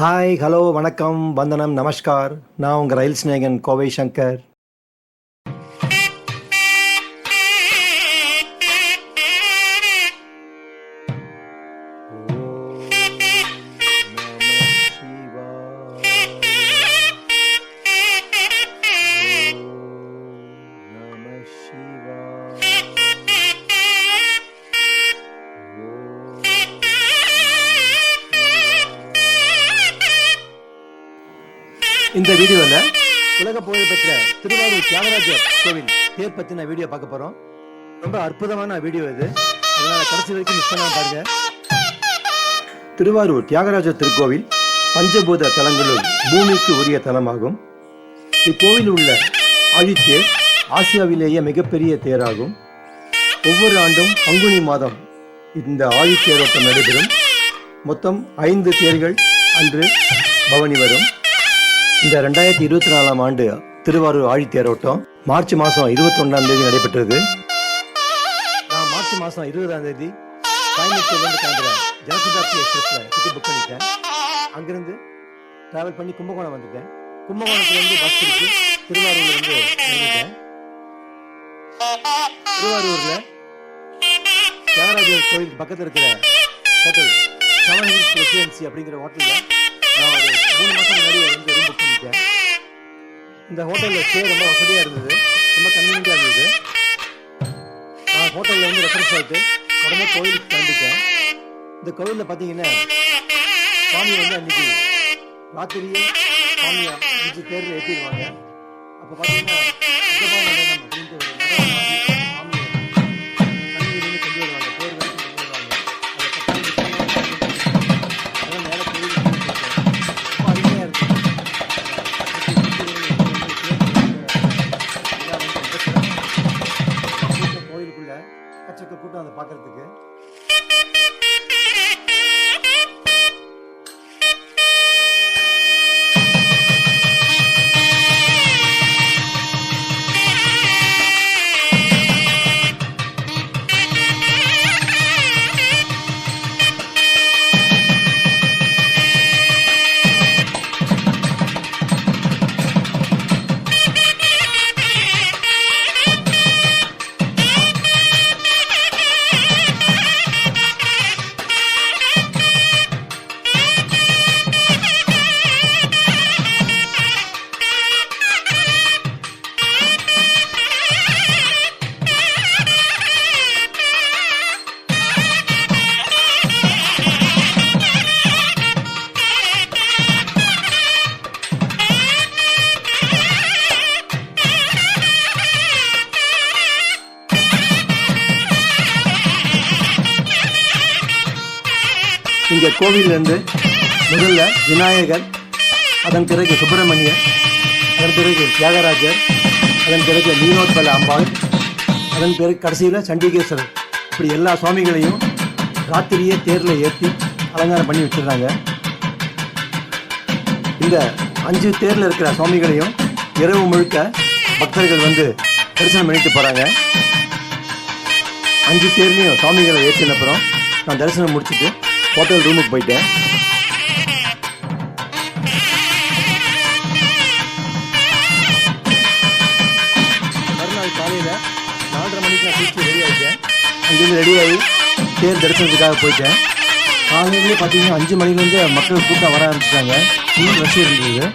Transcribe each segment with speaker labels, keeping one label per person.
Speaker 1: Hi, hello, வணக்கம், வந்தனம், நமஸ்கார். நான் உங்கள் ரயில் ஸ்நேகன் கோவை சங்கர். இந்த வீடியோவில் உலக புகழ் பெற்ற திருவாரூர் தியாகராஜர் கோவில் தேர் பற்றின வீடியோ பார்க்க போகிறோம். ரொம்ப அற்புதமான வீடியோ இது, அதனால் கடைசி வரைக்கும் மிஸ் பண்ணாம பாருங்க. திருவாரூர் தியாகராஜர் திருக்கோவில் பஞ்சபூத தலங்களுள் பூமிக்கு உரிய தலமாகும். இக்கோவில் உள்ள ஆழித்தேர் ஆசியாவிலேயே மிகப்பெரிய தேராகும். ஒவ்வொரு ஆண்டும் பங்குனி மாதம் இந்த ஆழித்தேரோட்டம் நடைபெறும். மொத்தம் 5 தேர்கள் அன்று பவனி வரும். இந்த 2024ஆம் ஆண்டு திருவாரூர் ஆழித்தேரோட்டம் மார்ச் மாதம் 21ஆம் தேதி நடைபெற்றது. நான் மார்ச் மாதம் 20ஆம் தேதி கோயம்புத்தூர்லேருந்து கிளம்புற ஜனசதாப்தி எக்ஸ்பிரஸில் டிக்கெட் புக் பண்ணிட்டேன். அங்கிருந்து டிராவல் பண்ணி கும்பகோணம் வந்துட்டேன். கும்பகோணத்துலேருந்து பஸ் பிடிச்சி திருவாரூர்லேருந்து இறங்கிட்டேன். திருவாரூரில் தியாகராஜர் கோயிலுக்கு பக்கத்தில் இருக்கிற ஹோட்டல் 7 Hills ரெசிடென்சி அப்படிங்கிற ஹோட்டலில் நான் ஒரு 3 மாதம் முன்னாடி வந்து ரூம் புக் பண்ணிட்டேன். இந்த ஹோட்டலில் ஸ்டே ரொம்ப வசதியாக இருந்தது, ரொம்ப கன்வீனியன்ட்டாக இருந்தது. நான் ஹோட்டலில் வந்து ரெஃப்ரெஷ் ஆகிட்டு உடனே கோயிலுக்கு கிளம்பிட்டேன். இந்த கோவிலில் பார்த்தீங்கன்னா சாமி வந்து அன்றைக்கி ராத்திரியே சாமியை 5 தேரில் ஏற்றிடுவாங்க. அப்போ பார்த்தீங்கன்னா அப்படின்ட்டு ஒரு சாமியை தண்ணி கொண்டு வருவாங்க, தேர் வரைக்கும் கொண்டு வருவாங்க. அதை மேலே கோயிலுக்கு ரொம்ப அருமையாக இருக்கும். கோயிலுக்குள்ள கச்சக்க கூட்டம் அதை பார்க்கறதுக்கு. இங்கே கோவிலிருந்து முதல்ல விநாயகர், அதன் பிறகு சுப்பிரமணியர், அதன் பிறகு தியாகராஜர், அதன் பிறகு மீனோத்பல அம்பாள், அதன் பிறகு கடைசியில் சண்டிகேஸ்வரர், இப்படி எல்லா சுவாமிகளையும் ராத்திரியே தேரில் ஏற்றி அலங்காரம் பண்ணி வச்சுருந்தாங்க. இந்த 5 தேரில் இருக்கிற சுவாமிகளையும் இரவு முழுக்க பக்தர்கள் வந்து தரிசனம் பண்ணிட்டு போகிறாங்க. 5 தேர்லையும் சுவாமிகளை ஏற்றின அப்புறம் நான் தரிசனம் முடிச்சுட்டு ஹோட்டல் ரூமுக்கு போயிட்டேன். மறுநாள் காலையில் 4:30 மணிக்கு நான் குளிச்சு ரெடி ஆகிட்டேன். அங்கேருந்து ரெடியாகி தேர் தரிசனத்துக்காக போயிட்டேன். காலையிலே பார்த்தீங்கன்னா 5 மணிலேருந்து மக்கள் கூட்டம் வர ஆரம்பிச்சிட்டாங்க. இன்னும் ரஷ் இருந்தது.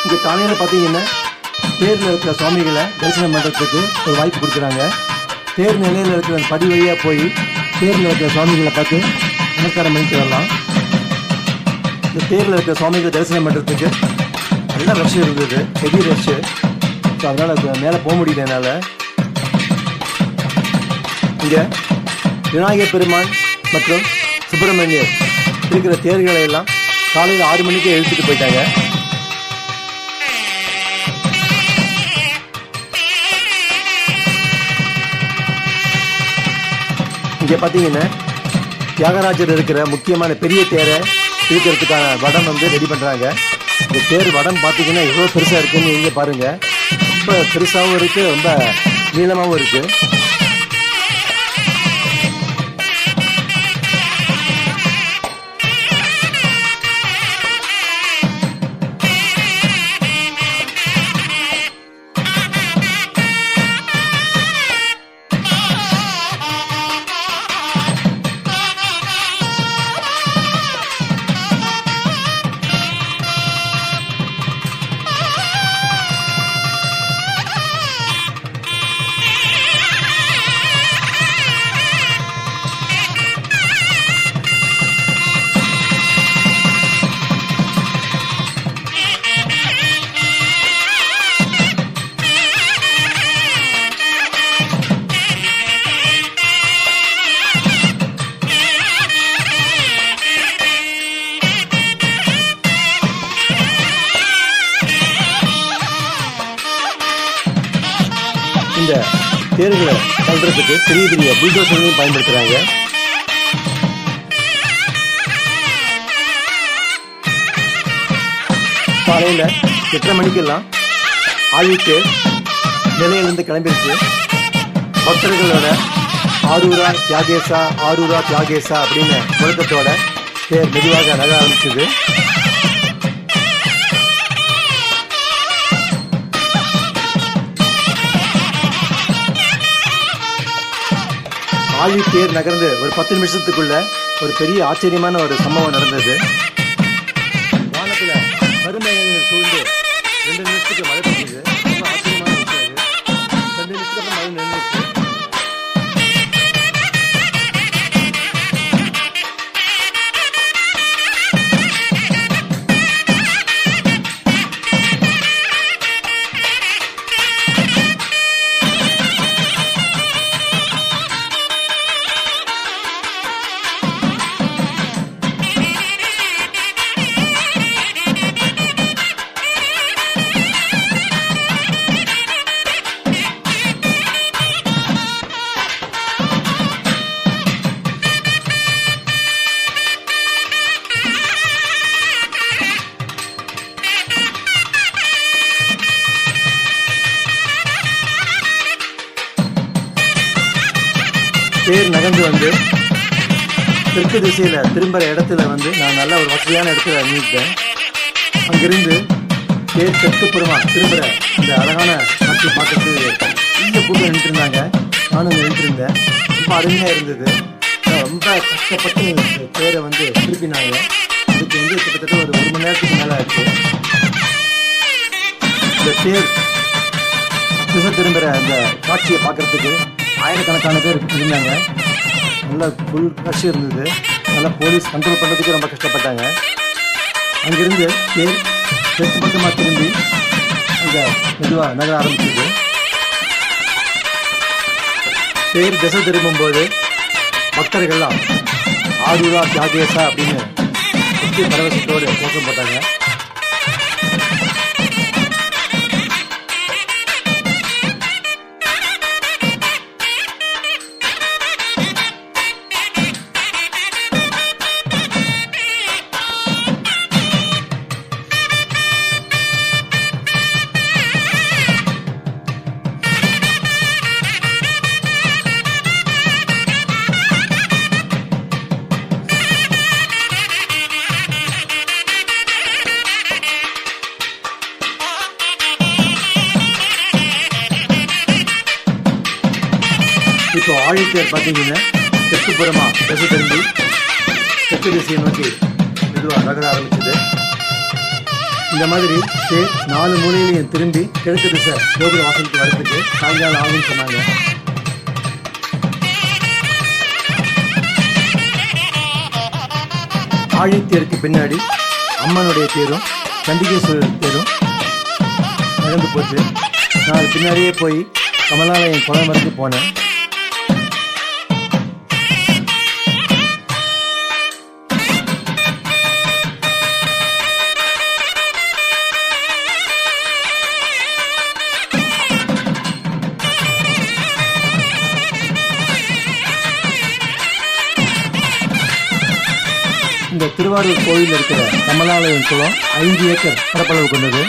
Speaker 1: இங்கே காலையில் பார்த்தீங்கன்னா தேரில் இருக்கிற சுவாமிகளை தரிசனம் பண்ணுறதுக்கு ஒரு வாய்ப்பு கொடுக்குறாங்க. தேர் நிலையில் இருக்கிற படி வழியாக போய் தேரில் இருக்கிற சுவாமிகளை பார்த்து நமஸ்காரம் பண்ணிட்டு வரலாம். இந்த தேரில் இருக்கிற சுவாமிகளை தரிசனம் பண்ணுறதுக்கு நல்லா ரஷ் இருந்தது, ஹெவி ரஷ்ஷு. ஸோ அதனால் மேலே போக முடியல என்னால். இங்கே விநாயகர் பெருமான் மற்றும் சுப்பிரமணியர் இருக்கிற தேர்களை எல்லாம் காலையில் 6 மணிக்கே எழுத்துட்டு போயிட்டாங்க. இங்கே பார்த்தீங்கன்னா தியாகராஜர் இருக்கிற முக்கியமான பெரிய தேரை இருக்கிறதுக்கான வடம் வந்து ரெடி பண்ணுறாங்க. இந்த தேர் வடம் பார்த்தீங்கன்னா எவ்வளோ பெருசாக இருக்குன்னு இங்கே பாருங்கள். ரொம்ப பெருசாகவும் இருக்குது, ரொம்ப நீளமாகவும் இருக்குது. இந்த தேர்களை தள்ளுறதுக்கு பெரிய பெரிய புல்டோசர்களையும் பயன்படுத்துகிறாங்க. காலையில் 8:30 மணிக்கெல்லாம் ஆழித்தேர் நிலையிலிருந்து கிளம்பிடுச்சு. பக்தர்களோட ஆரூரா தியாகேசா ஆரூரா தியாகேசா அப்படின்னு முழக்கத்தோட தேர் மெதுவாக நகர ஆரம்பிச்சது. ஆழித்தேர் நகர்ந்து ஒரு 10 நிமிஷத்துக்குள்ள ஒரு பெரிய ஆச்சரியமான ஒரு சம்பவம் நடந்தது. வானத்தில் கருமேகங்கள் சூழ்ந்து 2 நிமிஷத்துக்கு மழை பெய்யுது. ரொம்ப ஆச்சரியமான விஷயம் அது. 2 நிமிஷத்துக்கு அப்புறம் மழை நின்றுச்சு. தேர் நகர்ந்து வந்து தெற்கு திசையில் திரும்புகிற இடத்துல வந்து நான் நல்ல ஒரு வசதியான இடத்துல நின்றுட்டேன். அங்கிருந்து தேர் தெற்கு புறமா திரும்புகிற இந்த அழகான காட்சி பார்க்கறதுக்கு இங்கே கூட்டம் நின்றுருந்தாங்க. நானும் நின்றுருந்தேன். ரொம்ப அருமையாக இருந்தது. ரொம்ப கஷ்டப்பட்டு தேரை வந்து திருப்பினாங்க. அதுக்கு வந்து கிட்டத்தட்ட ஒரு 1 மணி நேரத்துக்கு மேலே ஆச்சு. இந்த தேர் திசை திரும்புகிற அந்த காட்சியை பார்க்கறதுக்கு ஆயிரக்கணக்கான பேர் இருந்தாங்க. நல்லா ஃபுல் ரஷ் இருந்தது. நல்லா போலீஸ் கண்ட்ரோல் பண்ணுறதுக்கு ரொம்ப கஷ்டப்பட்டாங்க. அங்கிருந்து தேர் தெற்கு பக்கமாக திரும்பி அங்கே மெதுவாக நகர ஆரம்பிச்சது. தேர் திசை திரும்பும்போது பக்தர்கள்லாம் ஆரூரா தியாகேசா அப்படின்னு முக்கிய பரவசத்தோடு கோஷம் போட்டாங்க. இப்போ ஆழித்தேர் பார்த்தீங்கன்னா தெற்கு புறமா திசை திரும்பி தெற்கு திசையை நோக்கி மெதுவாக நகர ஆரம்பிச்சது. இந்த மாதிரி தேர் 4 மூலையிலையும் திரும்பி கிழக்கு திசை கோபுர வாசலுக்கு வரத்துக்கு சாயங்காலம் ஆகும்னு சொன்னாங்க. ஆழித்தேருக்கு பின்னாடி அம்மனுடைய தேரும் சண்டிகேஸ்வரர் தேரும் நடந்து போச்சு. நான் அது பின்னாடியே போய் கமலாலயம் குளம் வரைக்கும் போனேன். இந்த திருவாரூர் கோயில் இருக்கிற கமலாலயம் குளம் 5 ஏக்கர் பரப்பளவு கொண்டது.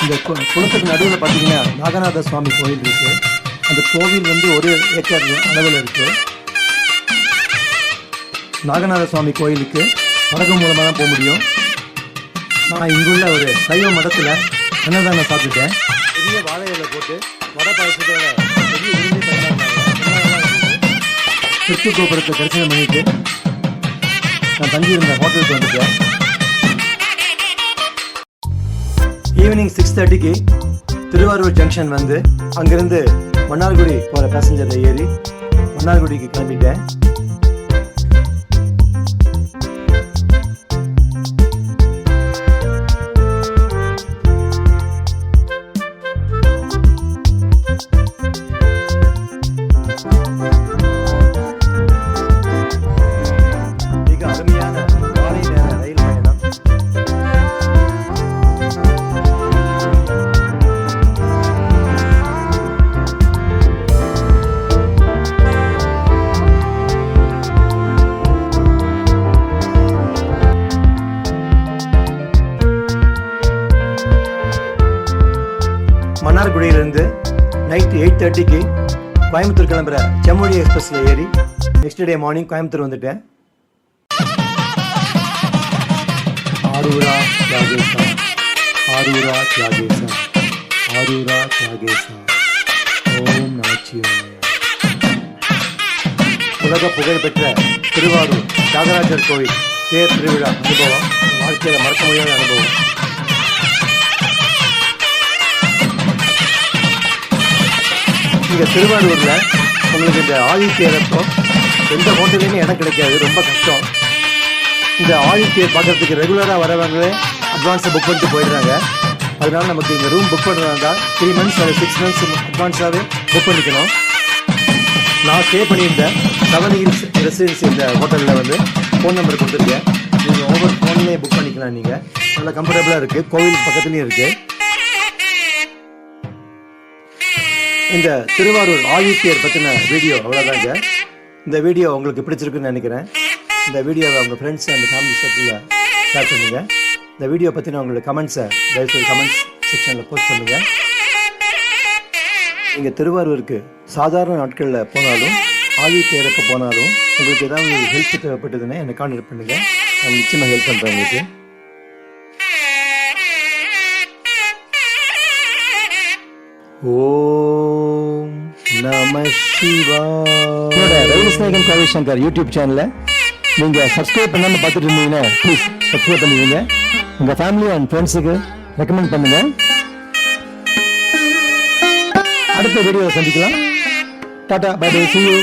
Speaker 1: இந்த குளத்துக்கு நடுவில் பார்த்தீங்கன்னா நாகநாத சுவாமி கோயில் இருக்கு. அந்த கோவில் 1 ஏக்கர் அளவில் இருக்கு. நாகநாத சுவாமி கோயிலுக்கு படகு மூலமாக தான் போக முடியும். நான் இங்குள்ள ஒரு சைவ மடத்தில் அன்னதானம் சாப்பிட்டுட்டேன். பெரிய வாழை இலை போட்டு வடை பாயசத்தோட பெரிய விரும்பி திருச்சி கோபுரத்தை தரிசனம் பண்ணிட்டு நான் தங்கியிருந்த ஹோட்டலுக்கு வந்துட்டேன். ஈவினிங் 6:30க்கு திருவாரூர் ஜங்ஷன் வந்து அங்கிருந்து மன்னார்குடி போகிற பேசஞ்சரில் ஏறி மன்னார்குடிக்கு கிளம்பிட்டேன். மிக அருமையான காலை நேர ரயில் பயணம். மன்னார்குடியிலிருந்து நைட் 8:30க்கு கோயம்புத்தூர் கிளம்புற செம்மொழி எக்ஸ்பிரஸில் ஏறி நெக்ஸ்ட் டே மார்னிங் கோயம்புத்தூர் வந்துட்டேன். ஆரூரா தியாகேசா, ஆரூரா தியாகேசா, ஆரூரா தியாகேசா, ஓம் நமச்சிவாய. உலக புகழ்பெற்ற திருவாரூர் தியாகராஜர் கோவில் தேர் திருவிழா அனுபவம் வாழ்க்கையில் மறக்க முடியாத அனுபவம். இங்கே திருவாரூரில் உங்களுக்கு இந்த ஆழித்தேரப்போ எந்த ஹோட்டல்லையுமே இடம் கிடைக்காது, ரொம்ப கஷ்டம். இந்த ஆழித்தேர் பார்க்கறதுக்கு ரெகுலராக வரவங்களே அட்வான்ஸை புக் பண்ணிட்டு போயிடுறாங்க. அதனால நமக்கு இந்த ரூம் புக் பண்ணுறதா இருந்தால் 3 months அல்லது 6 months அட்வான்ஸாகவே புக் பண்ணிக்கணும். நான் ஸ்டே பண்ணியிருந்தேன் 7 Hills ரெசிடென்சி இந்த ஹோட்டலில் ஃபோன் நம்பர் கொடுத்துருக்கேன். நீங்கள் ஒவ்வொரு ஃபோன்லேயே புக் பண்ணிக்கலாம். நீங்கள் நல்லா கம்ஃபர்டபுளாக இருக்குது. கோவில் பக்கத்துலேயும் இருக்குது. இந்த திருவாரூர் ஆழித்தேர் பற்றின வீடியோ அவ்வளோதாங்க. இந்த வீடியோ உங்களுக்கு பிடிச்சிருக்குன்னு நினைக்கிறேன். இந்த வீடியோவை உங்கள் ஃப்ரெண்ட்ஸ் அண்ட் ஃபேமிலி சர்க்கிளில் ஷேர் பண்ணுங்கள். இந்த வீடியோ பற்றின உங்களோட கமெண்ட்ஸை தயவுசெய்து கமெண்ட்ஸ் செக்ஷனில் போஸ்ட் பண்ணுங்கள். நீங்கள் திருவாரூருக்கு சாதாரண நாட்களில் போனாலும் ஆழித்தேருக்கு போனாலும் உங்களுக்கு ஏதாவது ஹெல்ப் தேவைப்பட்டதுன்னா என்னை கான்டாக்ட் பண்ணுங்கள். நான் நிச்சயமாக ஹெல்ப் பண்ணுறேன் உங்களுக்கு. ஓம் நம சிவாய. ரவிநாயகன் கவிசங்கர் யூடியூப் சேனலை நீங்கள் சப்ஸ்கிரைப் பண்ணாமல் பார்த்துட்டு இருந்தீங்கன்னா ப்ளீஸ் சப்ஸ்கிரைப் பண்ணிடுங்க. உங்கள் ஃபேமிலி அண்ட் ஃப்ரெண்ட்ஸுக்கு ரெக்கமெண்ட் பண்ணுங்கள். அடுத்த வீடியோவை சந்திக்கலாம். Tata bye bye, see you.